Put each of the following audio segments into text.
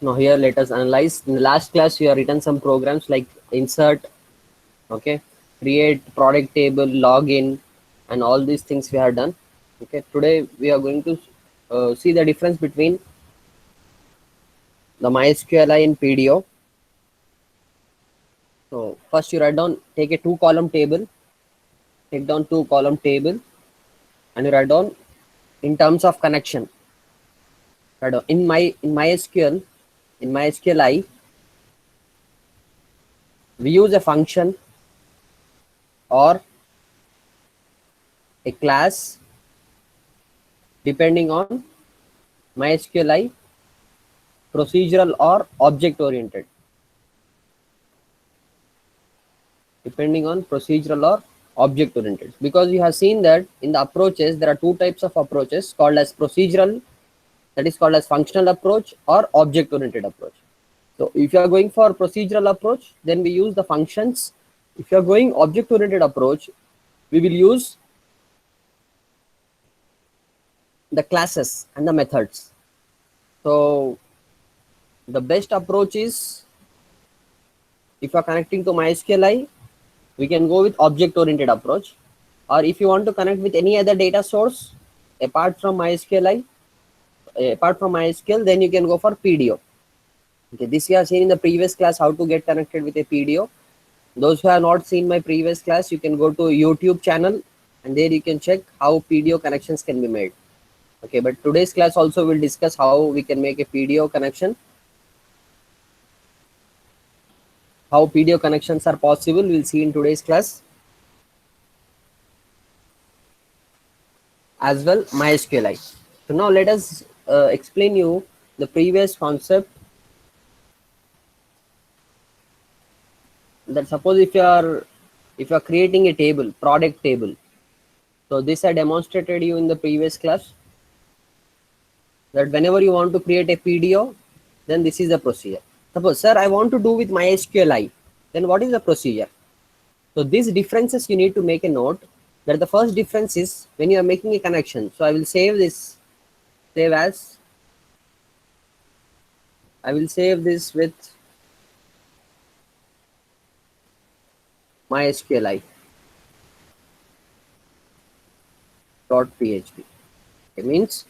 Now here let us analyze. In the last class, we have written some programs like insert, okay, create product table, login, and all these things we have done. Okay, today we are going to see the difference between the MySQLi and PDO. So first you write down, take a two-column table, take down two-column table, and you write down in terms of connection. Write down in MySQL, in MySQLi, we use a function or a class depending on MySQLi procedural or object oriented, depending on procedural or object oriented, because you have seen that in the approaches there are two types of approaches called as procedural, that is called as functional approach, or object oriented approach. So if you are going for procedural approach, then we use the functions. If you are going object oriented approach, we will use the classes and the methods. So the best approach is, if you are connecting to MySQLi, we can go with object oriented approach, or if you want to connect with any other data source apart from MySQLi, apart from MySQL, then you can go for PDO. Okay, this you have seen in the previous class how to get connected with a PDO. Those who have not seen my previous class, you can go to YouTube channel and there you can check how PDO connections can be made. Okay, but today's class also will discuss how we can make a PDO connection, how PDO connections are possible. We'll see in today's class as well MySQLi. So now let us explain you the previous concept, that suppose if you are creating a table, product table. So this I demonstrated you in the previous class, that whenever you want to create a PDO, then this is the procedure. Suppose, sir, I want to do with MySQLi, then what is the procedure? So these differences you need to make a note, that the first difference is when you are making a connection. So I will save this, save as, I will save this with MySQLi .php. It means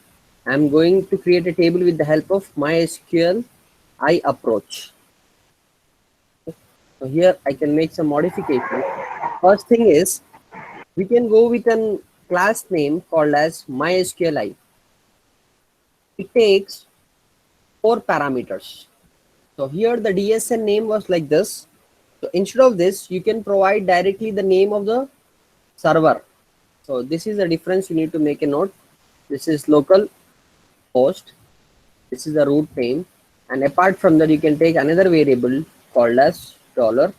I'm going to create a table with the help of MySQLi approach. So here I can make some modifications. First thing is, we can go with a class name called as MySQLi. It takes 4 parameters. So here the DSN name was like this. So instead of this, you can provide directly the name of the server. So this is the difference you need to make a note. This is local host. This is the root name. And apart from that, you can take another variable called as $db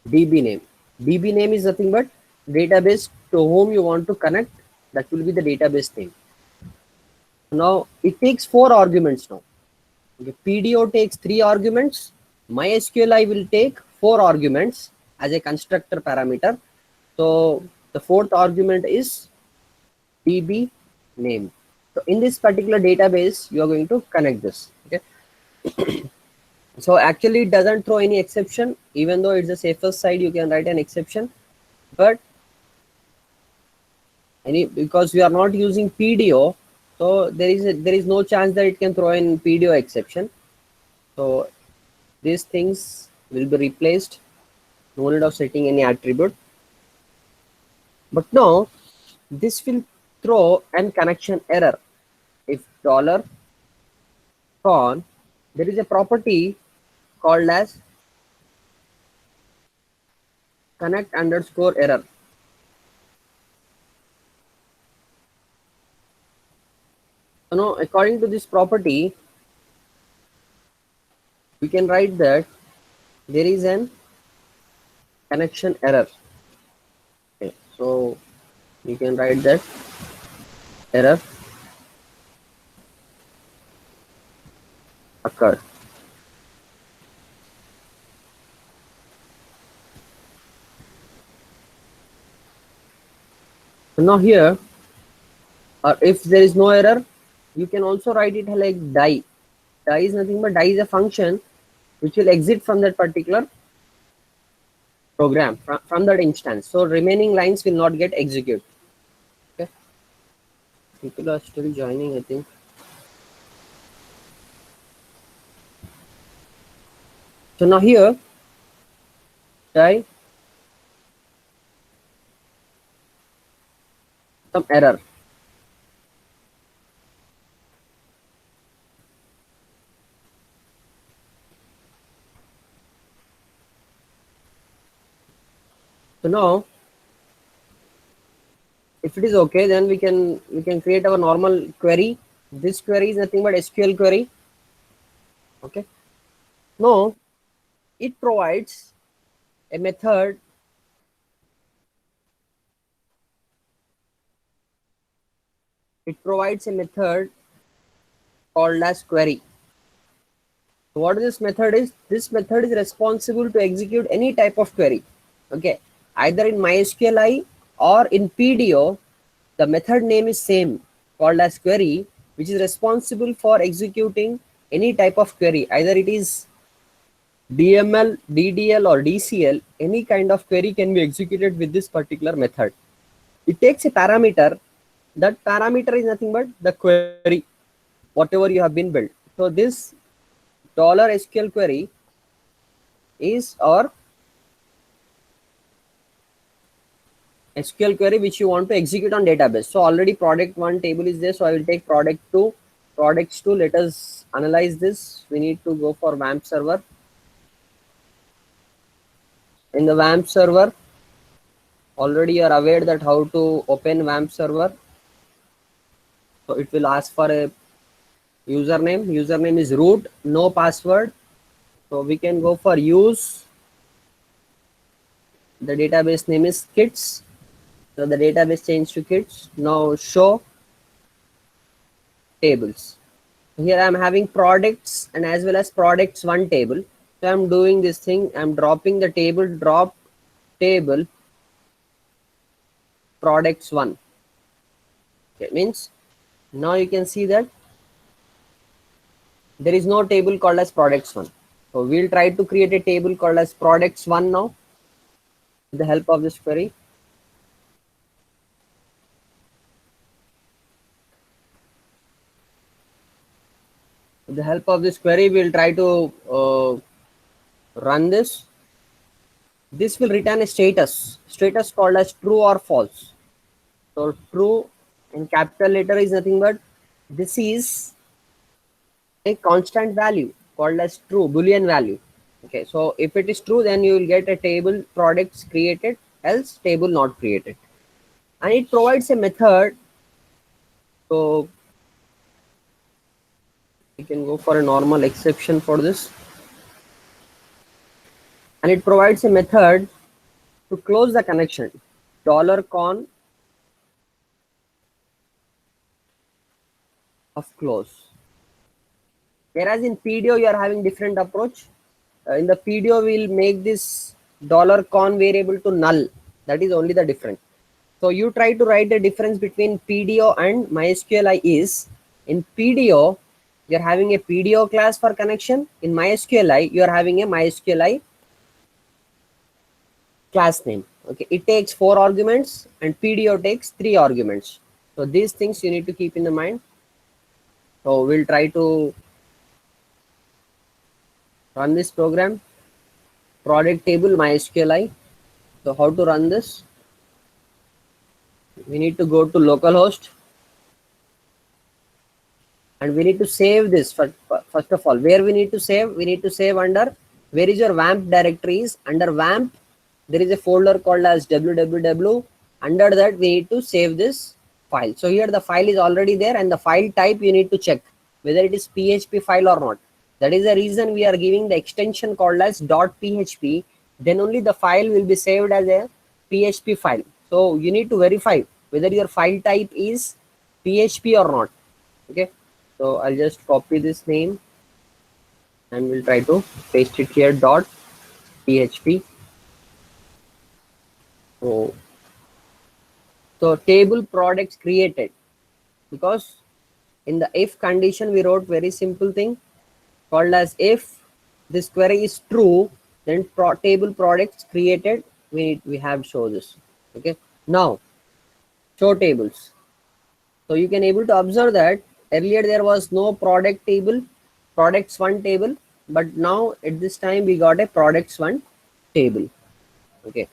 name. DB name is nothing but database to whom you want to connect. That will be the database name. Now it takes 4 arguments now. Okay, PDO takes 3 arguments. MySQLi will take 4 arguments as a constructor parameter. So the fourth argument is DB name. So in this particular database, you are going to connect this. Okay. So actually it doesn't throw any exception, even though it's the safest side, you can write an exception, but because we are not using PDO, so there is no chance that it can throw in PDO exception. So these things will be replaced. No need of setting any attribute. But now this will throw an connection error. If $con, there is a property called as connect underscore error. So now according to this property, we can write that there is an connection error. Okay, so you can write that error occurred. So now here, or if there is no error, you can also write it like die. Die is nothing but die is a function which will exit from that particular program, from that instance. So remaining lines will not get executed. Okay. People are still joining, I think. So now here, die some error. So now, if it is okay, then we can create our normal query. This query is nothing but SQL query. Okay. Now it provides a method. It provides a method called as query. So what this method is? This method is responsible to execute any type of query. Okay, either in MySQLi or in PDO, the method name is same, called as query, which is responsible for executing any type of query. Either it is DML, DDL, or DCL. Any kind of query can be executed with this particular method. It takes a parameter. That parameter is nothing but the query, whatever you have been built. So this $SQL query is our SQL query which you want to execute on database. So already product 1 table is there. So I will take product 2. Products 2, let us analyze this. We need to go for WAMP server. In the WAMP server, already you are aware that how to open WAMP server. So it will ask for a username. Username is root, no password. So we can go for use. The database name is kids. So the database changed to kids. Now show tables. Here I am having products and as well as products 1 table. So I am doing this thing. I am dropping the table, drop table products 1. Okay, means now you can see that there is no table called as products 1. So we'll try to create a table called as products 1 now with the help of this query. With the help of this query, we'll try to run this. This will return a status called as true or false. So true in capital letter is nothing but this is a constant value called as true, Boolean value. Okay, so if it is true, then you will get a table products created, else table not created. And it provides a method. So we can go for a normal exception for this. And it provides a method to close the connection. $con of close. Whereas in PDO, you are having different approach. In the PDO, we'll make this $con variable to null. That is only the difference. So you try to write the difference between PDO and MySQLi is in PDO, you're having a PDO class for connection. In MySQLi, you're having a MySQLi class name. Okay, it takes 4 arguments and PDO takes 3 arguments. So these things you need to keep in the mind. So we'll try to run this program. Product table MySQLi. So how to run this? We need to go to localhost and we need to save this first of all. Where we need to save? We need to save under where is your WAMP directories. Under WAMP, there is a folder called as www. Under that, we need to save this file. So here the file is already there and the file type you need to check whether it is PHP file or not. That is the reason we are giving the extension called as .php. Then only the file will be saved as a PHP file. So you need to verify whether your file type is PHP or not. Okay. So I'll just copy this name and we'll try to paste it here .php. So table products created, because in the if condition we wrote very simple thing. called as if this query is true, then table products created, we have show this. Okay, now show tables. So you can able to observe that earlier there was no product table, products one table, but now at this time we got a products one table. Okay,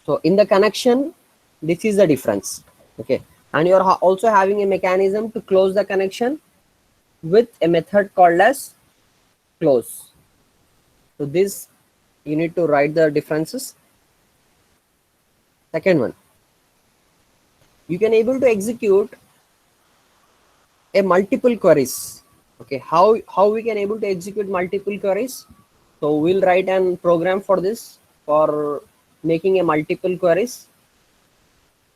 so in the connection, this is the difference. Okay, and you're also having a mechanism to close the connection with a method called as close. So this you need to write the differences. Second one, you can able to execute a multiple queries. Okay, how we can able to execute multiple queries? So we'll write an program for this, for making a multiple queries.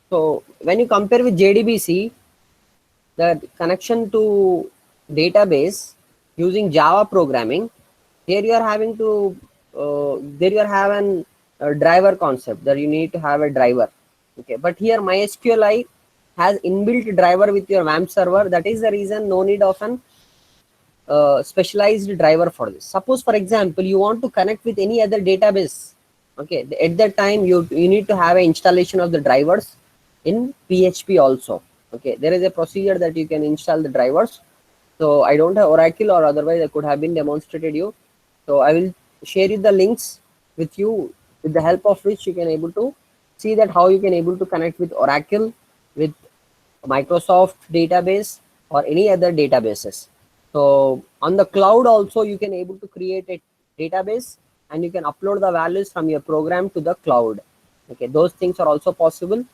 So when you compare with JDBC, the connection to database using Java programming, here you are having to there you are have an driver concept, that you need to have a driver. Okay, but here MySQLi has inbuilt driver with your WAMP server. That is the reason no need of an specialized driver for this. Suppose for example you want to connect with any other database. Okay, at that time you need to have an installation of the drivers in PHP also. Okay, there is a procedure that you can install the drivers. So I don't have Oracle, or otherwise I could have been demonstrated you. So I will share you the links with you, with the help of which you can able to see that how you can able to connect with Oracle, with Microsoft database, or any other databases. So on the cloud also you can able to create a database, and you can upload the values from your program to the cloud. Okay, those things are also possible.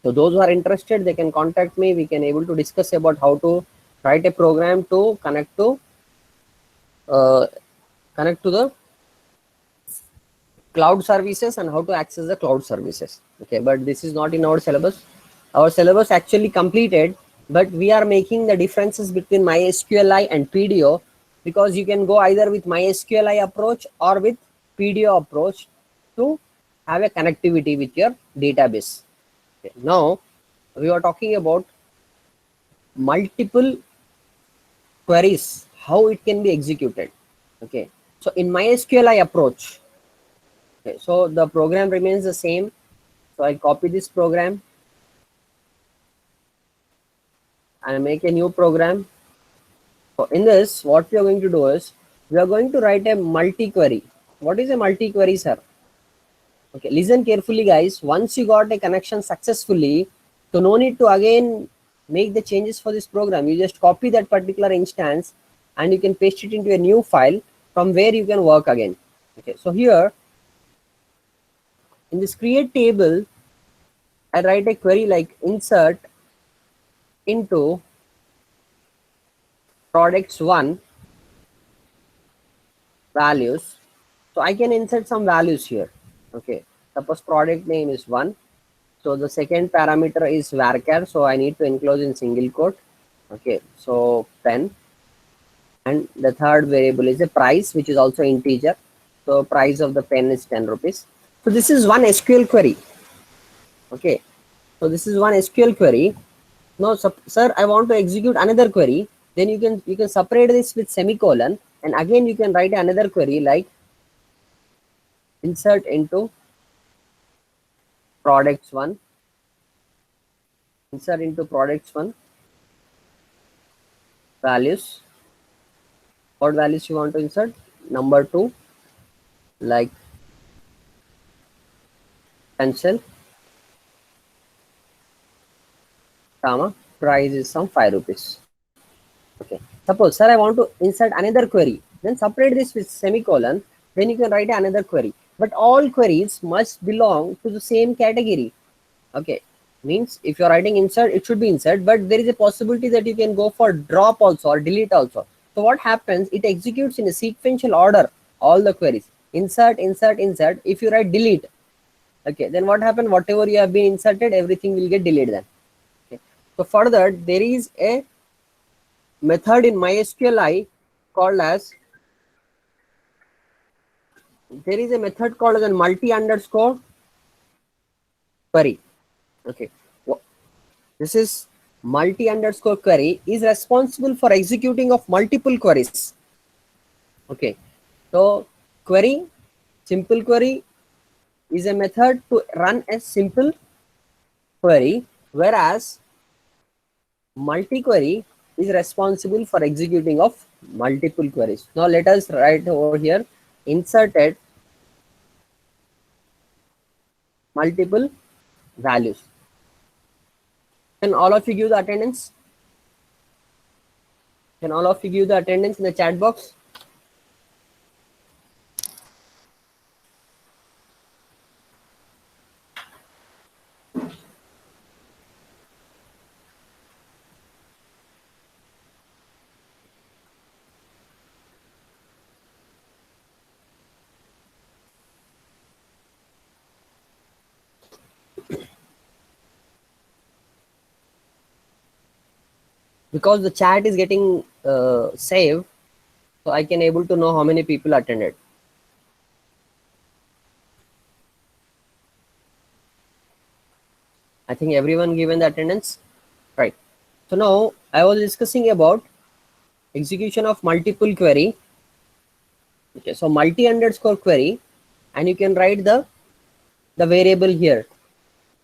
So those who are interested, they can contact me. We can able to discuss about how to write a program to uh, connect to the cloud services, and how to access the cloud services. Okay, but this is not in our syllabus. Our syllabus actually completed, but we are making the differences between MySQLi and PDO, because you can go either with MySQLi approach or with PDO approach to have a connectivity with your database. Okay, now we are talking about multiple queries, how it can be executed. Okay, so in MySQLi approach, okay, so the program remains the same. So I copy this program and make a new program. So in this, what we are going to do is, we are going to write a multi-query. What is a multi-query, sir? Okay, listen carefully, guys. Once you got a connection successfully, so no need to again make the changes for this program. You just copy that particular instance and you can paste it into a new file from where you can work again. Okay, so here in this create table, I write a query like insert into products one values. So I can insert some values here. Okay, suppose product name is one. So the second parameter is varchar. So I need to enclose in single quote. Okay, so pen. And the third variable is a price, which is also integer. So price of the pen is 10 rupees. So this is one SQL query. Okay, so this is one SQL query. Now, sir, I want to execute another query. Then you can separate this with semicolon, and again you can write another query like insert into products one, insert into products one values. What values you want to insert? Number two, like pencil, comma, price is some 5 rupees. Okay, suppose, sir, I want to insert another query, then separate this with semicolon, then you can write another query. But all queries must belong to the same category. Okay, means if you're writing insert, it should be insert, but there is a possibility that you can go for drop also or delete also. So what happens, it executes in a sequential order all the queries: insert, insert, insert. If you write delete, okay, then what happened, whatever you have been inserted, everything will get deleted then. Okay, so further there is a method in MySQLi called as, there is a method called as a multi underscore query. Okay, this is multi underscore query is responsible for executing of multiple queries. Okay, so query, simple query is a method to run a simple query, whereas multi-query is responsible for executing of multiple queries. Now let us write over here inserted multiple values. Can all of you give the attendance? Can all of you give the attendance in the chat box? Because the chat is getting saved, so I can able to know how many people attended. I think everyone given the attendance, right? So now I was discussing about execution of multiple query. Okay, so multi underscore query, and you can write the variable here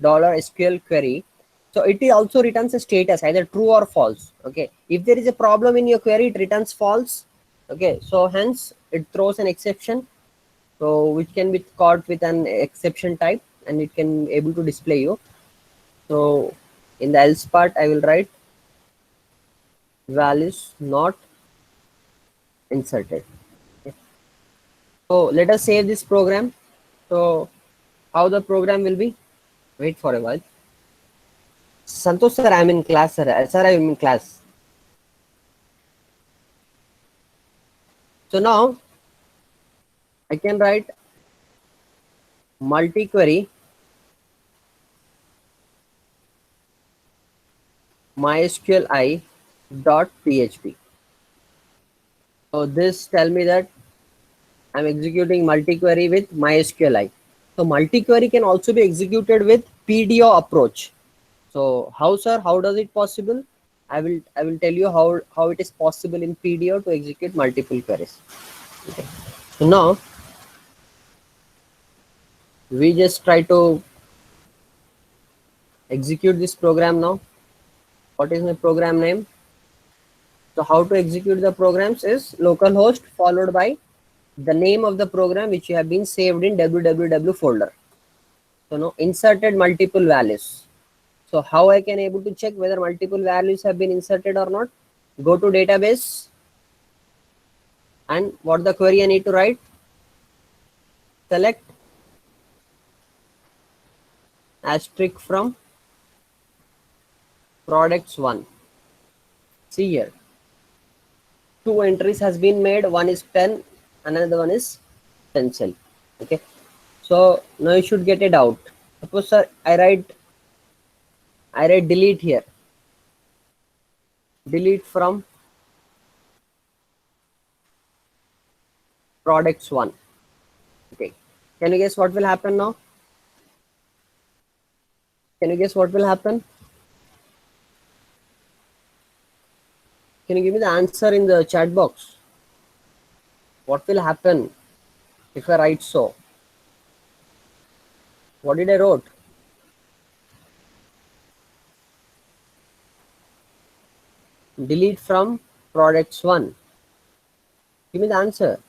dollar $SQL query. So it also returns a status either true or false. Okay, if there is a problem in your query, it returns false. Okay, so hence it throws an exception, so which can be caught with an exception type, and it can able to display you. So in the else part, I will write values not inserted. Okay. So let us save this program. So how the program will be? Wait for a while. Santosh sir, I'm in class, sir. Sir, I'm in class. So now I can write multi-query mysqli dot php. So this tell me that I'm executing multi-query with mysqli. So multi-query can also be executed with PDO approach. So how, sir, how does it possible? I will tell you how it is possible in PDO to execute multiple queries. Okay. So now we just try to execute this program now. What is my program name? So how to execute the programs is localhost followed by the name of the program which you have been saved in www folder. So now inserted multiple values. So how I can able to check whether multiple values have been inserted or not? Go to database, and what the query I need to write? Select asterisk from products 1. See here, two entries has been made. One is pen, another one is pencil. Okay, so now you should get it out. Suppose, sir, I write delete here. Delete from products 1. Okay, can you guess what will happen now? Can you guess what will happen? Can you give me the answer in the chat box? What will happen if I write so? What did I wrote? Delete from products 1. Give me the answer.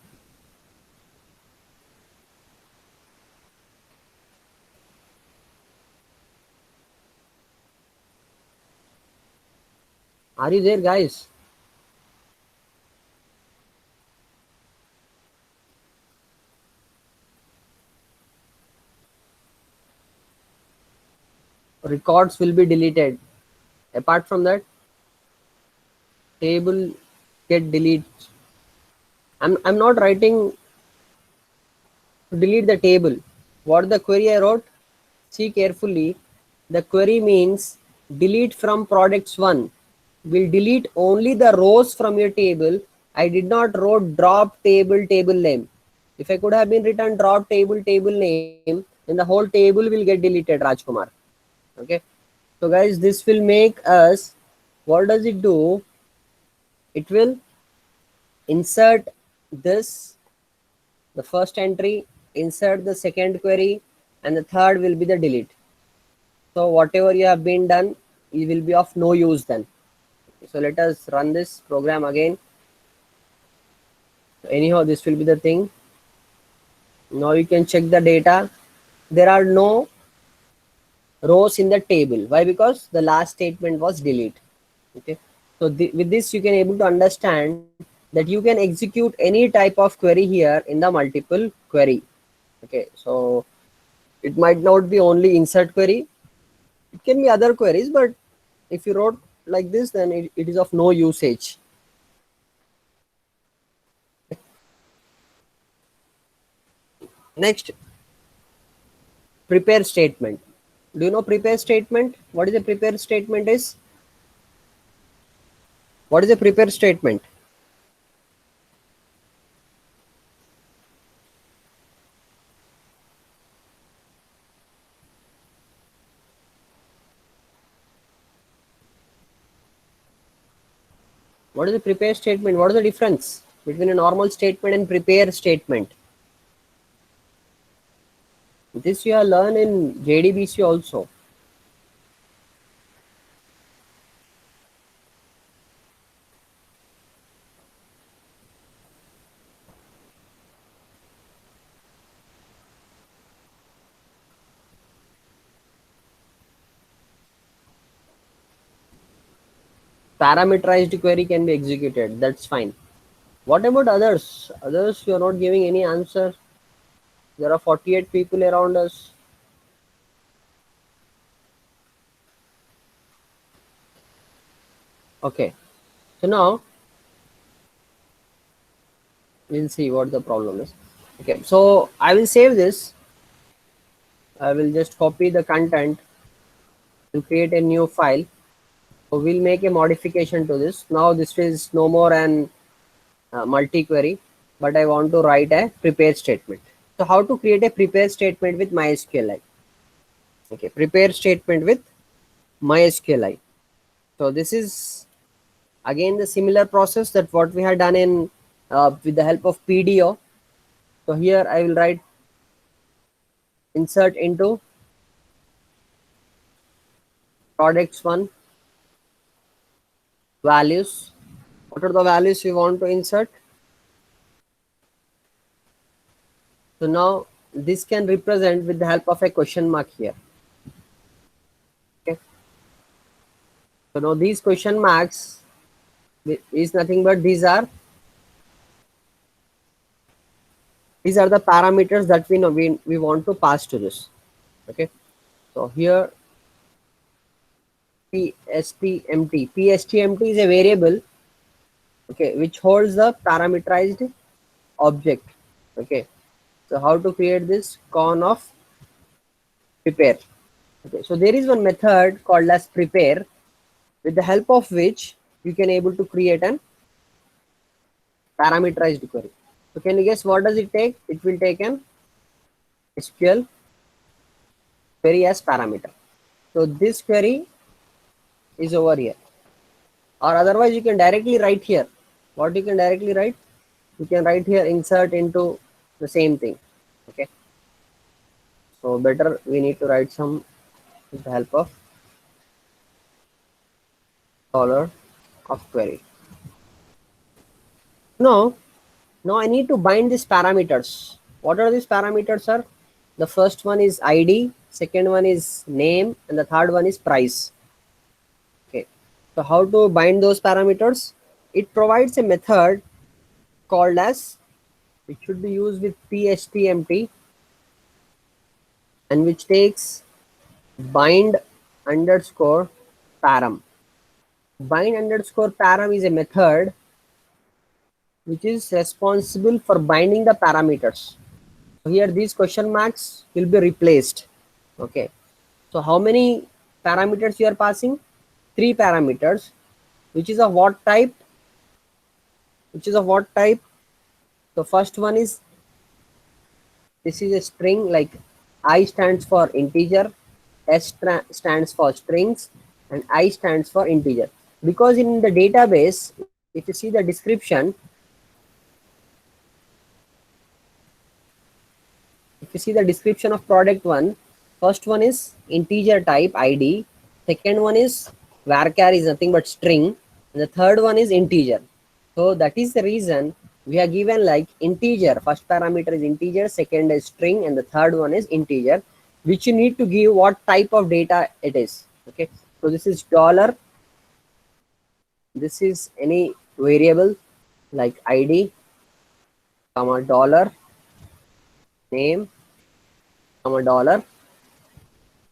Are you there, guys? Records will be deleted. Apart from that, table get delete. I'm not writing to delete the table. What the query I wrote? See carefully. The query means delete from products 1. Will delete only the rows from your table. I did not wrote drop table name. If I could have been written drop table name, then the whole table will get deleted, Rajkumar. Okay. So guys, this will make us, what does it do? It will insert this, the first entry, insert the second query, and the third will be the delete. So whatever you have been done, it will be of no use then. So let us run this program again. Anyhow, this will be the thing. Now you can check the data. There are no rows in the table. Why? Because the last statement was delete. Okay. So with this, you can able to understand that you can execute any type of query here in the multiple query. Okay. So it might not be only insert query. It can be other queries, but if you wrote like this, then it is of no usage. Next, prepare statement. Do you know prepare statement? What is a prepare statement is? What is a prepare statement? What is a prepare statement? What is the difference between a normal statement and prepare statement? This you have learned in JDBC also. Parameterized query can be executed. That's fine. What about others? Others, you are not giving any answer. There are 48 people around us. Okay. So now we'll see what the problem is. Okay. So I will save this. I will just copy the content and create a new file. So we'll make a modification to this. Now this is no more an multi-query, but I want to write a prepare statement. So how to create a prepare statement with MySQLi? Okay, prepare statement with MySQLi. So this is again the similar process that what we had done in with the help of PDO. So here I will write insert into products one values. What are the values we want to insert? So now this can represent with the help of a question mark here. Okay. So now these question marks is nothing but these are the parameters that we know we want to pass to this. Okay. So here pstmt is a variable, okay, which holds the parameterized object. Okay. So how to create this con of prepare? Okay. So there is one method called as prepare, with the help of which you can able to create an parameterized query. So can you guess what does it take? It will take an SQL query as parameter. So this query is over here, or otherwise you can directly write here. What you can directly write? You can write here insert into the same thing. Okay. So better we need to write some with the help of dollar of query. Now I need to bind these parameters. What are these parameters, sir? The first one is ID, second one is name, and the third one is price. Okay. So how to bind those parameters? It provides a method called as, it should be used with pstmt, and which takes bind underscore param. Bind underscore param is a method which is responsible for binding the parameters. So here these question marks will be replaced. Okay. So how many parameters you are passing? 3 parameters. Which is of what type? So first one is, this is a string, like I stands for integer, S stands for strings, and I stands for integer. Because in the database, if you see the description, if you see the description of product one, first one is integer type ID, second one is varchar is nothing but string, and the third one is integer. So that is the reason we are given like integer. First parameter is integer, second is string, and the third one is integer, which you need to give what type of data it is. Okay, so this is dollar. This is any variable like ID, comma dollar, name, comma dollar,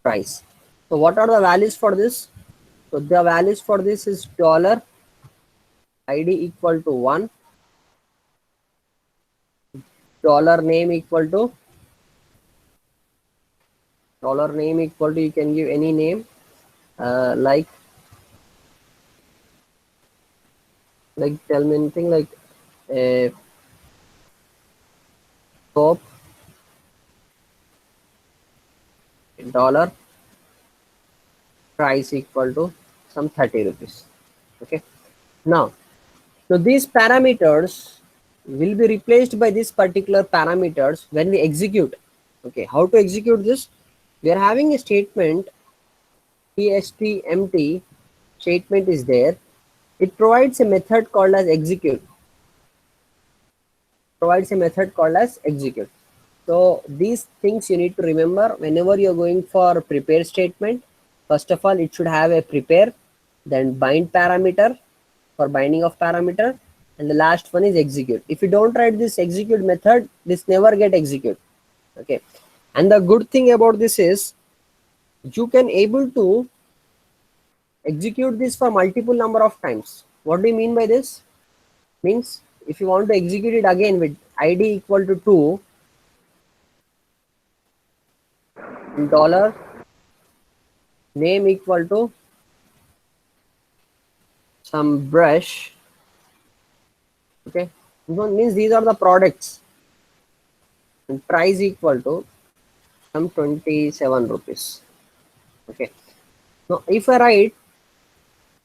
price. So what are the values for this? So the values for this is dollar ID equal to 1, dollar name equal to you can give any name like tell me anything like a soap, dollar, price equal to some 30 rupees. Okay, now so these parameters will be replaced by these particular parameters when we execute. Okay, how to execute this? We are having a statement pstmt statement is there. It provides a method called as execute. So these things you need to remember whenever you're going for prepare statement. First of all, it should have a prepare, then bind parameter for binding of parameter, and the last one is execute. If you don't write this execute method, this never get execute. Okay, and the good thing about this is you can able to execute this for multiple number of times. What do you mean by this? Means if you want to execute it again with id equal to 2, dollar name equal to some brush. Okay, means these are the products, and price equal to some 27 rupees. Okay, now if I write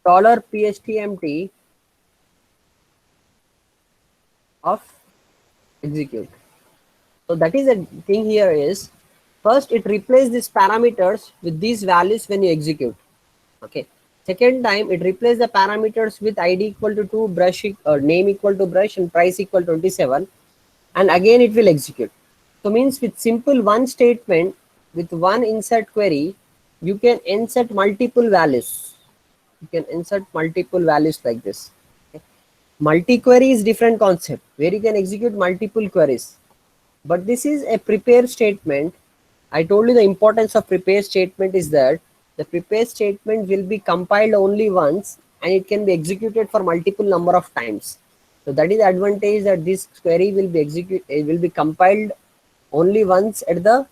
dollar pstmt of execute, so that is the thing here is first it replaces these parameters with these values when you execute. Okay, second time it replaces the parameters with id equal to 2, brush or name equal to brush, and price equal to 27, and again it will execute. So means with simple one statement with one insert query, you can insert multiple values. Like this. Okay. Multi-query is different concept where you can execute multiple queries, but this is a prepare statement. I told you the importance of prepare statement is that the prepare statement will be compiled only once and it can be executed for multiple number of times. So that is the advantage, that this query will be it will be compiled only once at the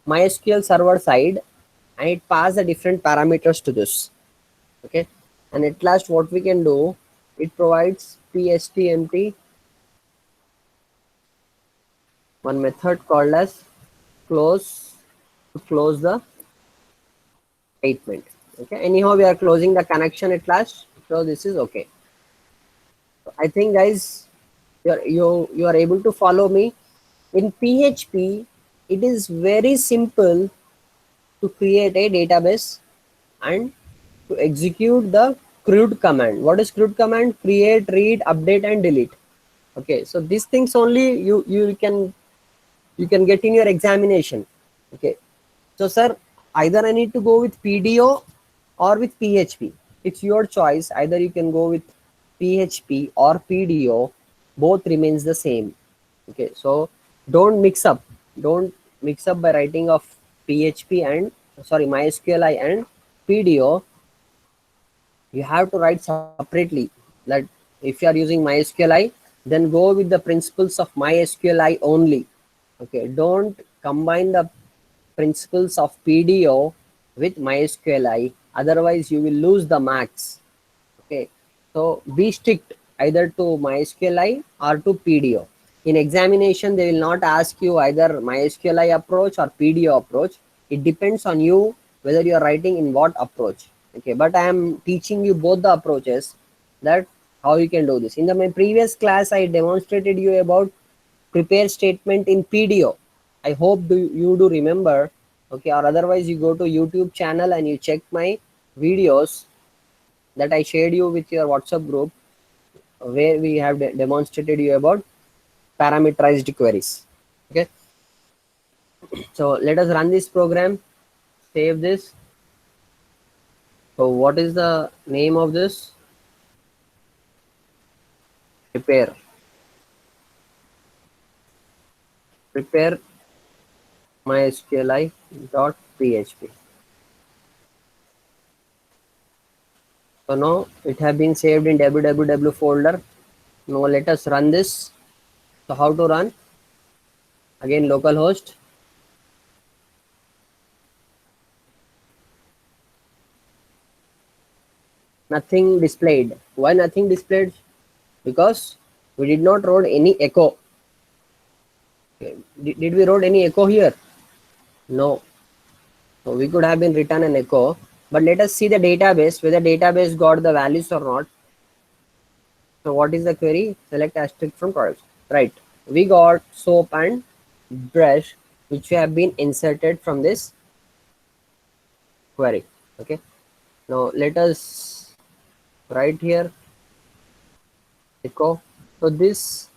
MySQL server side, and it pass the different parameters to this. Okay, and at last what we can do, it provides pstmt one method called as close to close the statement. Okay, anyhow we are closing the connection at last, so this is okay. So I think guys you are able to follow me. In PHP it is very simple to create a database and to execute the CRUD command. What is CRUD command? Create, read, update and delete. Okay, so these things only you can get in your examination. Okay, so sir, either I need to go with PDO or with PHP. It's your choice. Either you can go with PHP or PDO. Both remains the same. Okay, so don't mix up. Don't mix up by writing of PHP and MySQLi and PDO. You have to write separately. Like if you are using MySQLi, then go with the principles of MySQLi only. Okay, don't combine the principles of PDO with MySQLi, otherwise you will lose the marks. Okay, so be strict either to MySQLi or to PDO. In examination they will not ask you either MySQLi approach or PDO approach. It depends on you whether you are writing in what approach. Okay, but I am teaching you both the approaches, that how you can do this. In my previous class I demonstrated you about prepare statement in PDO. I hope you do remember. Okay, or otherwise you go to YouTube channel and you check my videos that I shared you with your WhatsApp group, where we have demonstrated you about parameterized queries. Okay, so let us run this program, save this. So what is the name of this? Prepare. Prepare mysqli.php. So now it has been saved in www folder. Now let us run this. So how to run? Again, localhost. Nothing displayed. Why nothing displayed? Because we did not wrote any echo. Okay. Did we wrote any echo here? No. So we could have been written an echo. But let us see the database, whether database got the values or not. So what is the query? Select asterisk from products. Right. We got soap and brush, which have been inserted from this query. Okay. Now let us write here echo. So this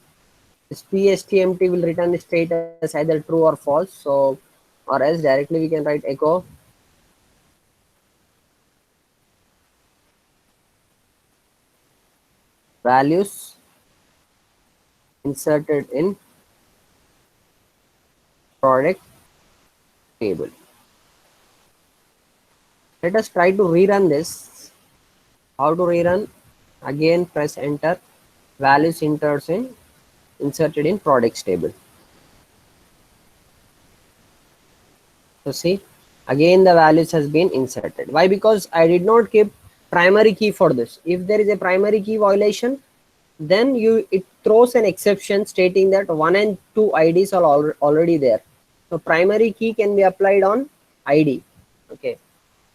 PSTMT will return the status either true or false. So or else directly we can write echo values inserted in product table. Let us try to rerun this. How to rerun? Again press enter. Values inserted in products table. So see, again the values has been inserted. Why? Because I did not keep primary key for this. If there is a primary key violation, then it throws an exception stating that 1 and 2 IDs are already there. So primary key can be applied on ID. Okay.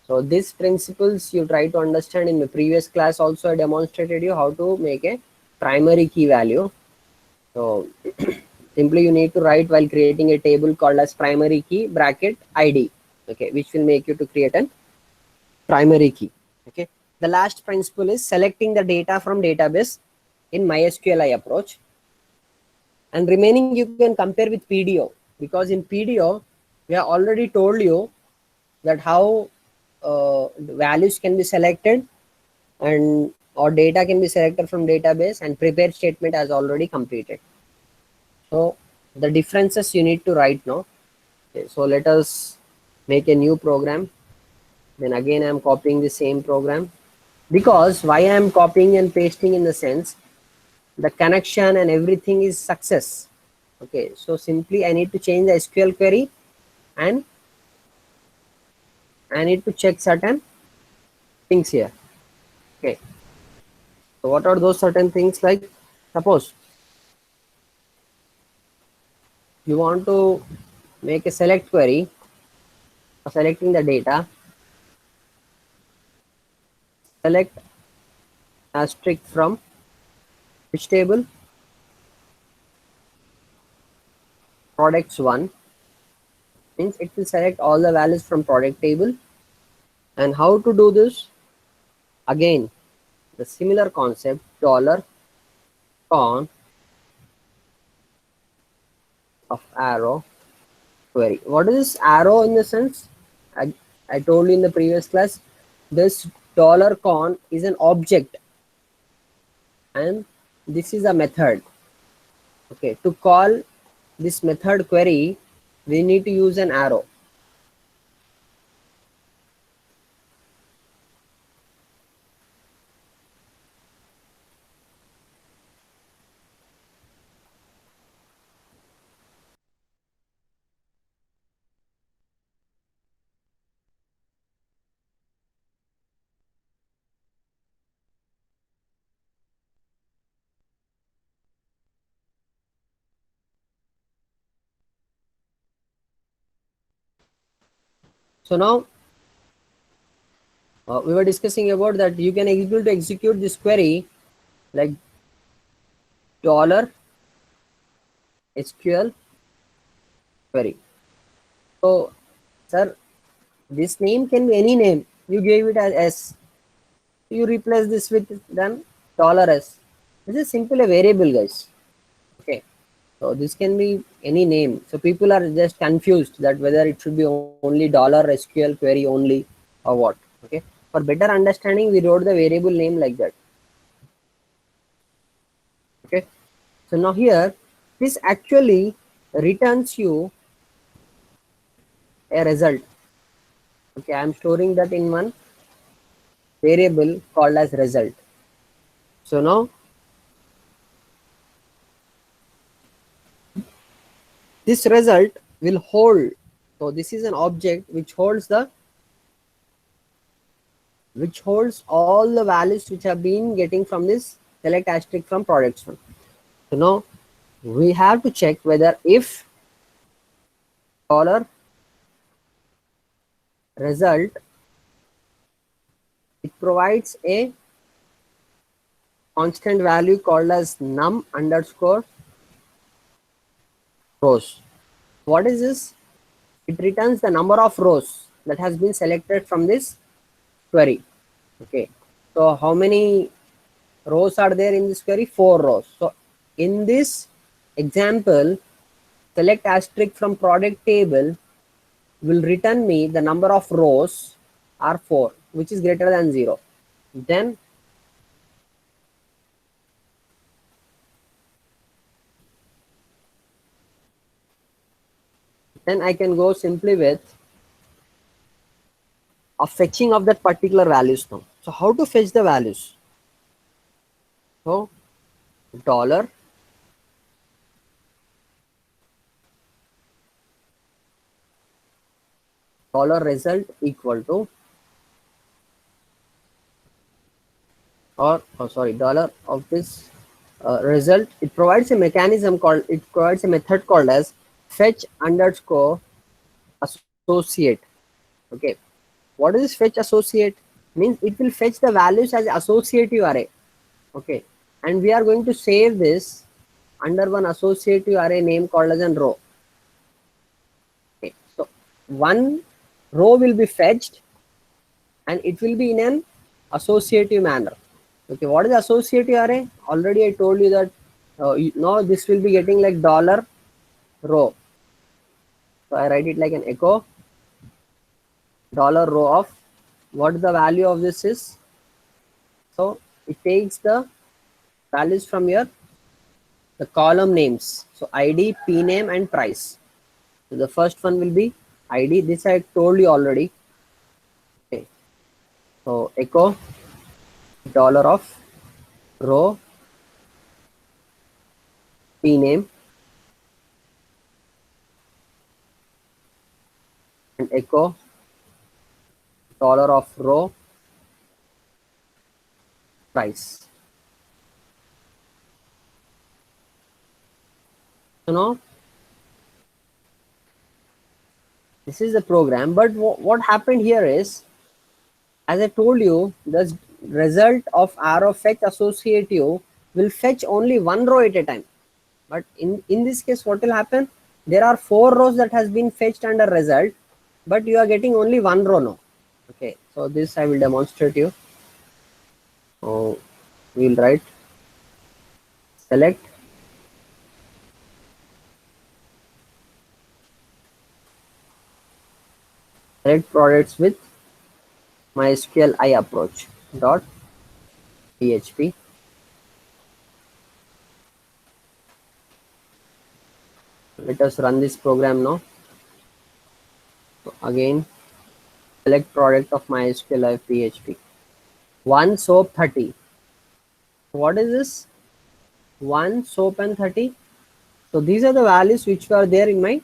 So these principles you try to understand in the previous class. Also I demonstrated you how to make a primary key value. So simply you need to write while creating a table called as primary key bracket ID. Okay, which will make you to create an primary key. Okay, the last principle is selecting the data from database in MySQLi approach, and remaining you can compare with PDO, because in PDO we have already told you that how values can be selected and or data can be selected from database, and prepare statement has already completed. So the differences you need to write now. Okay, so let us make a new program. Then again I am copying the same program, because why I am copying and pasting in the sense the connection and everything is success. Okay, so simply I need to change the SQL query, and I need to check certain things here. Okay, so what are those certain things? Like suppose you want to make a select query for selecting the data. Select asterisk from which table? Products 1, means it will select all the values from product table. And how to do this? Again the similar concept, dollar con of arrow query. What is this arrow in the sense? I told you in the previous class, this dollar con is an object and this is a method. Okay, to call this method query we need to use an arrow. So now we were discussing about that you can able to execute this query like dollar SQL query. So, sir, this name can be any name. You gave it as S. You replace this with then $S. This is simply a variable, guys. Okay. So this can be any name. So people are just confused that whether it should be only $SQL query only or what. Okay. For better understanding, we wrote the variable name like that. Okay. So now here, this actually returns you a result. Okay. I am storing that in one variable called as result. So now this result will hold. So this is an object which holds all the values which have been getting from this select asterisk from products one. So now we have to check whether if dollar result, it provides a constant value called as num underscore rows. What is this? It returns the number of rows that has been selected from this query. Okay. So how many rows are there in this query? 4 rows. So in this example, select asterisk from product table will return me the number of rows are 4, which is greater than 0. Then I can go simply with a fetching of that particular values now. So how to fetch the values? So dollar result equal to, or oh sorry, dollar of this result. It provides a mechanism called, it provides a method called as fetch underscore associate. Okay, what is this fetch associate? Means it will fetch the values as associative array. Okay, and we are going to save this under one associative array name called as an row. Okay, so one row will be fetched and it will be in an associative manner. Okay, what is associative array? Already I told you that now this will be getting like dollar row. So I write it like an echo dollar row of what the value of this is. So it takes the values from your the column names. So ID, P name and price. So the first one will be ID. This I told you already. Okay. So echo dollar of row P name and echo dollar of row price. So now this is the program, but what happened here is, as I told you, the result of arrow fetch associative will fetch only one row at a time. But in this case, what will happen? There are 4 rows that has been fetched under result, but you are getting only one row now. Okay, so this I will demonstrate you. So we will write select products with MySQL I approach dot php. Let us run this program now. So again, select product of MySQL I PHP. 1 soap 30. What is this? 1 soap and 30. So these are the values which were there in my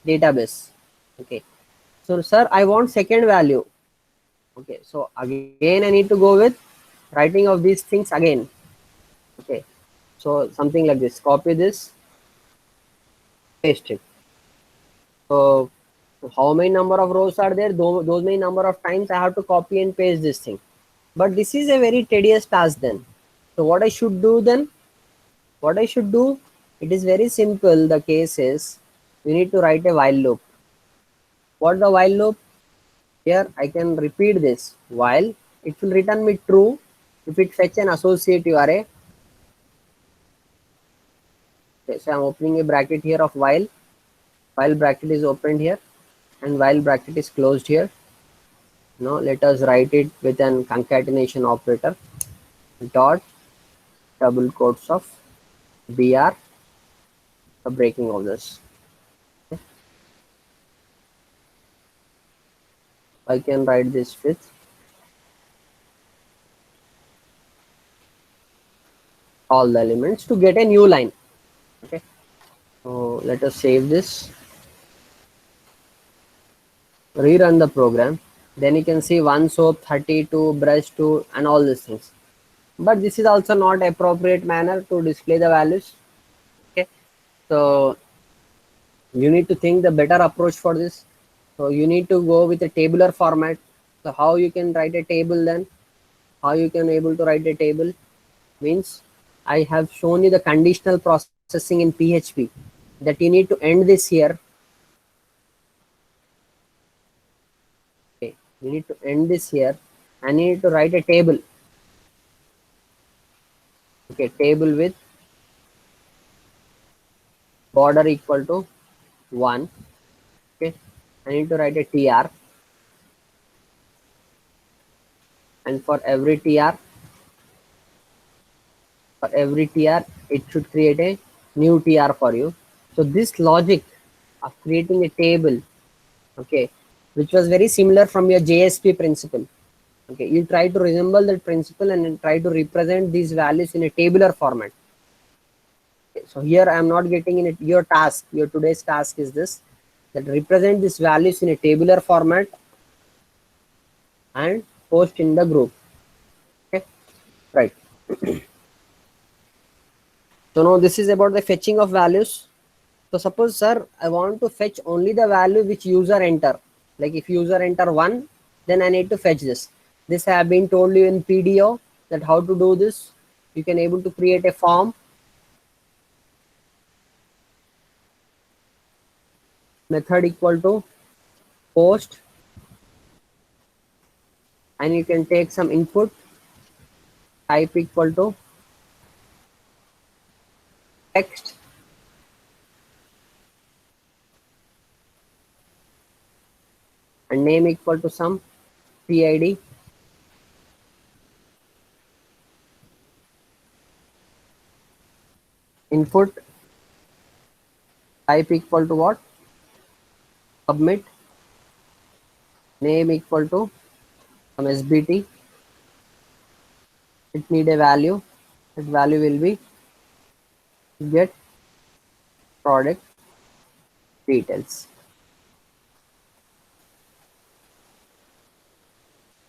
database. Okay. So sir, I want second value. Okay. So again, I need to go with writing of these things again. Okay. So something like this. Copy this, paste it. So how many number of rows are there? Those many number of times I have to copy and paste this thing. But this is a very tedious task then. So what I should do then? What I should do? It is very simple. The case is, we need to write a while loop. What the while loop? Here I can repeat this while it will return me true if it fetch an associative array. Okay, so I'm opening a bracket here of while bracket is opened here and while bracket is closed here. Now let us write it with an concatenation operator dot double quotes of br, the breaking of this. I can write this with all the elements to get a new line. Okay, so let us save this, rerun the program. Then you can see 1 soap, 32 brush 2 and all these things. But this is also not appropriate manner to display the values. Okay, so you need to think the better approach for this. So you need to go with a tabular format. So how you can write a table then? How you can able to write a table means I have shown you the conditional processing in PHP that you need to end this here. Okay, you need to end this here and you need to write a table. Okay, table with border equal to 1. Okay, I need to write a tr, and for every tr it should create a new tr for you. So this logic of creating a table, okay, which was very similar from your JSP principle. Okay, you try to resemble that principle and try to represent these values in a tabular format. Okay, so here I am not getting in it. Your task, your today's task is this, that represent these values in a tabular format and post in the group. Okay, right. So now this is about the fetching of values. So suppose, sir, I want to fetch only the value which user enter. Like if user enter 1, then I need to fetch this. This I have been told you in PDO that how to do this. You can able to create a form. Method equal to post, and you can take some input. Type equal to text, and name equal to some PID. Input type equal to what? Submit. Name equal to some SBT. It need a value. That value will be get product details.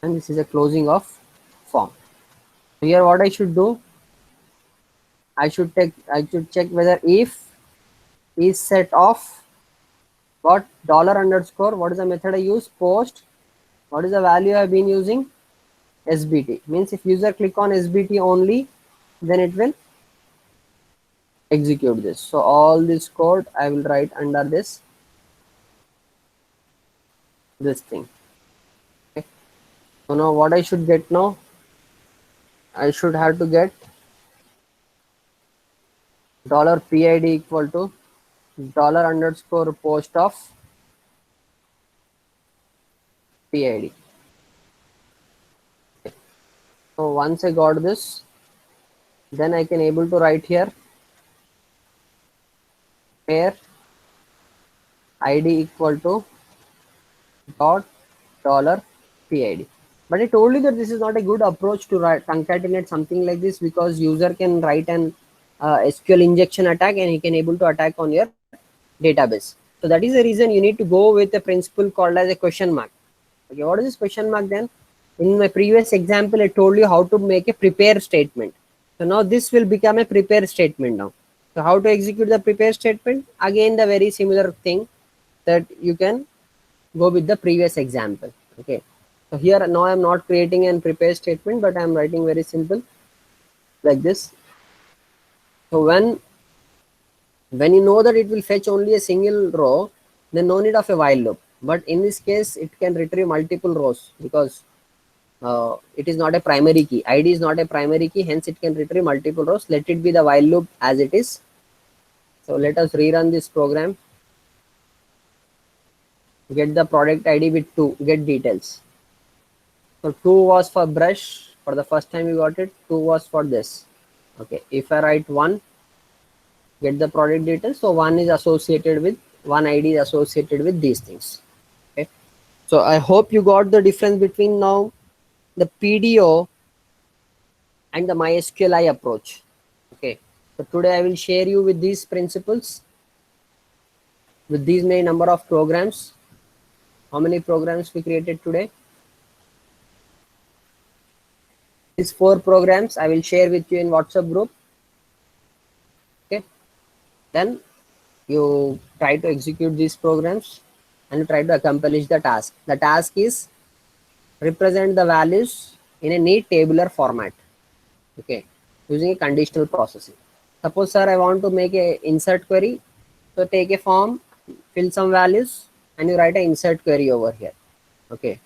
And this is a closing of form. Here what I should do, I should check whether if is set of what dollar underscore, what is the method I use, post, what is the value I have been using, SBT. Means if user click on SBT only, then it will execute this. So all this code I will write under this thing. Okay. So now what I should get now, I should have to get dollar $PID equal to dollar underscore post of PID. Okay. So once I got this, then I can able to write here where ID equal to dot dollar PID. But I told you that this is not a good approach to write concatenate something like this, because user can write an SQL injection attack and he can able to attack on your database. So that is the reason you need to go with a principle called as a question mark. Okay, what is this question mark then? In my previous example, I told you how to make a prepare statement. So now this will become a prepare statement now. So how to execute the prepare statement? Again, the very similar thing that you can go with the previous example. Okay. So here now I am not creating an prepare statement, but I am writing very simple like this. So when When you know that it will fetch only a single row, then no need of a while loop. But in this case, it can retrieve multiple rows because it is not a primary key. ID is not a primary key, hence it can retrieve multiple rows. Let it be the while loop as it is. So let us rerun this program. Get the product ID with 2, get details. So 2 was for brush, for the first time you got it, 2 was for this. Okay, if I write 1, get the product details. So 1 is associated with, 1 ID is associated with these things. Okay, so I hope you got the difference between now the PDO and the MySQLi approach. Okay, so today I will share you with these principles, with these many number of programs. How many programs we created today? These 4 programs I will share with you in WhatsApp group. Okay, then you try to execute these programs and you try to accomplish the task. The task is represent the values in a neat tabular format. Okay, using a conditional processing. Suppose sir, I want to make a insert query. So take a form, fill some values, and you write an insert query over here. Okay,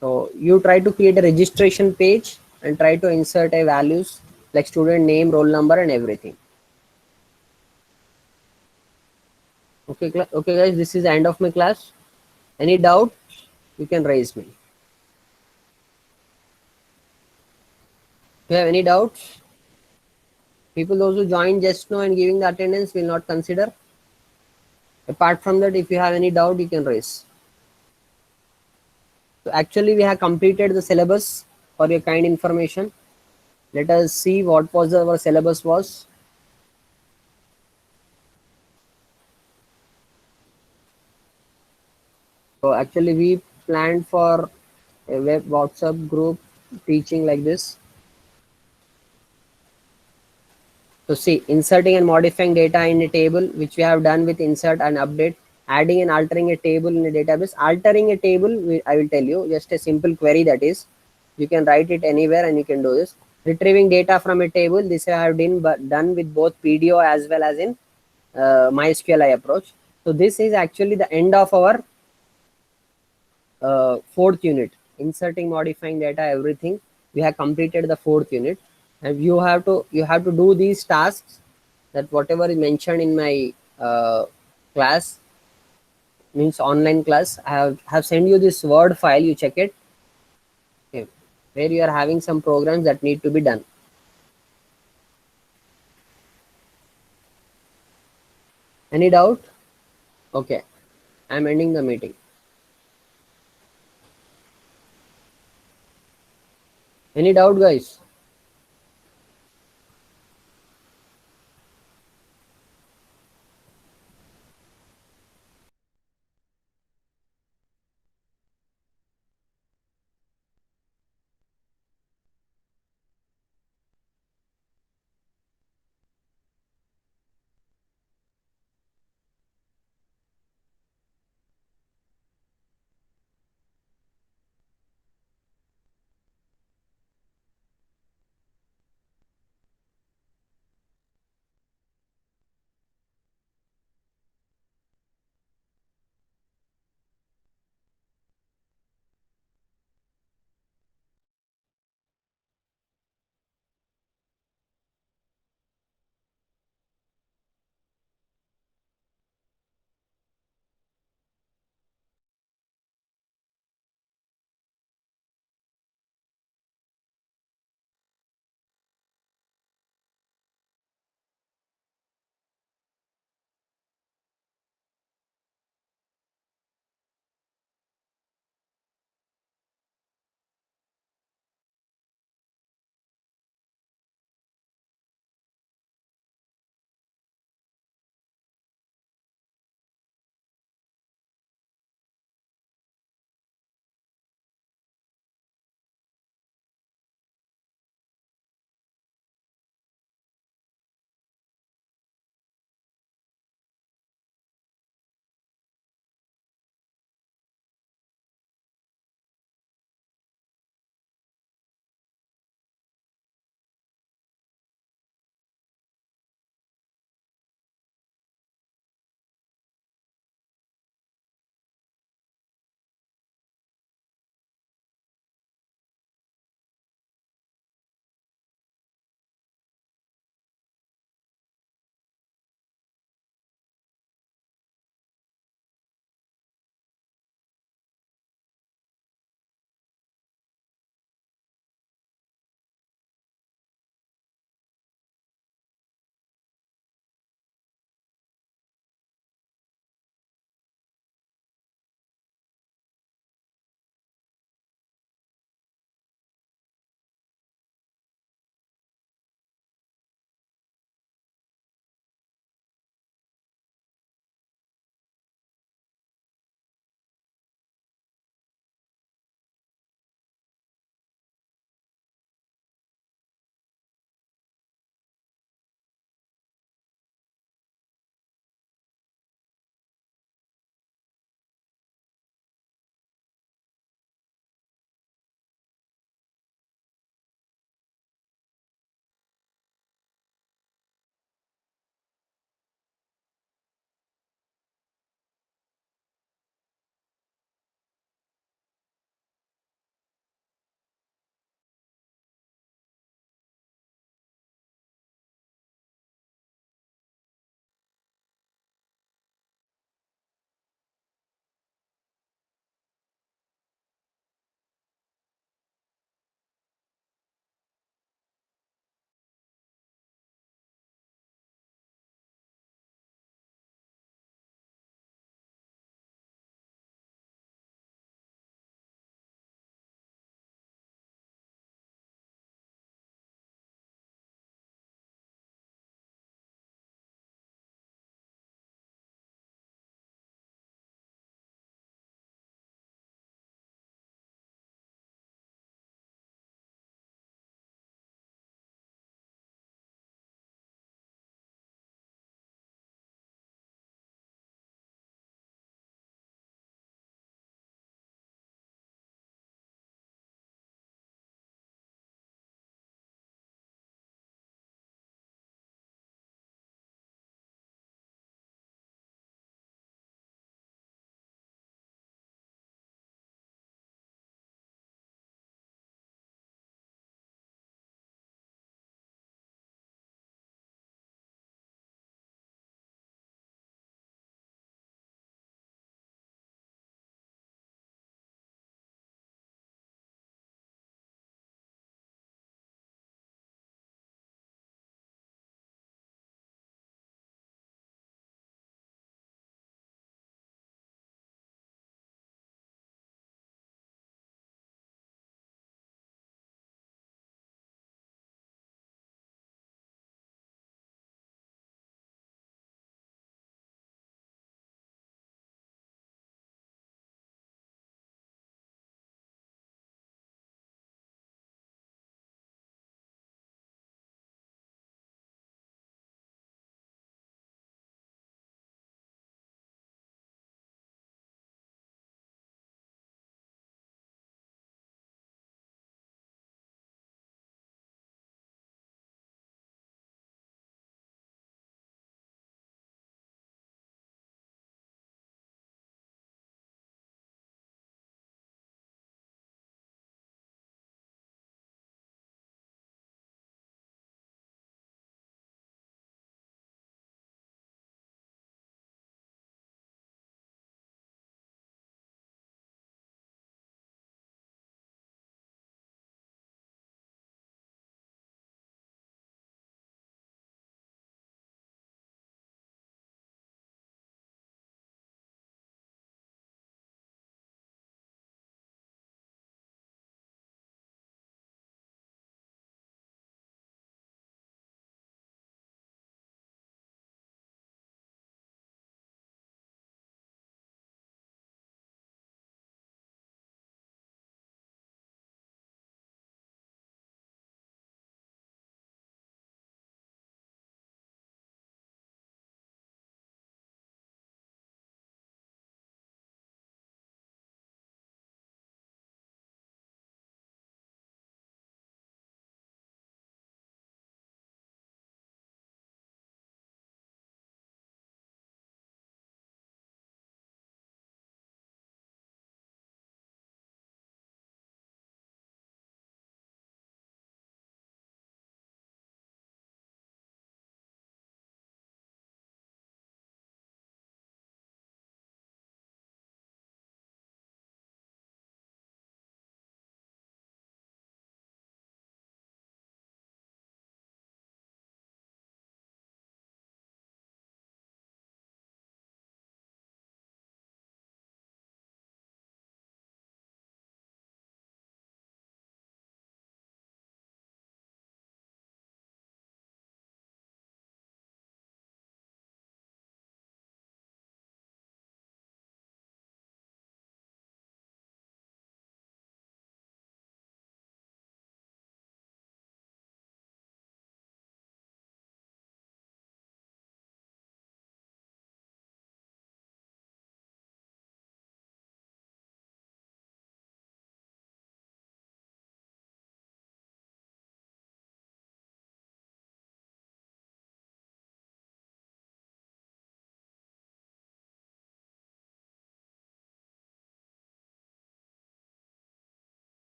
so you try to create a registration page and try to insert a values like student name, roll number, and everything. Okay, okay guys, this is the end of my class. Any doubt, you can raise me. If you have any doubts, people those who joined just now and giving the attendance will not consider. Apart from that, if you have any doubt, you can raise. So actually, we have completed the syllabus for your kind information. Let us see what was our syllabus was. So actually, we planned for a web WhatsApp group teaching like this. So see, inserting and modifying data in a table, which we have done with insert and update, adding and altering a table in a database. Altering a table, I will tell you, just a simple query that is, you can write it anywhere and you can do this. Retrieving data from a table, this I have done with both PDO as well as in MySQLi approach. So this is actually the end of our 4th unit, inserting, modifying data, everything. We have completed the 4th unit, and you have to do these tasks, that whatever is mentioned in my class, means online class. I have sent you this word file, you check it. Okay, where you are having some programs that need to be done. Any doubt? Okay, I'm ending the meeting. Any doubt guys?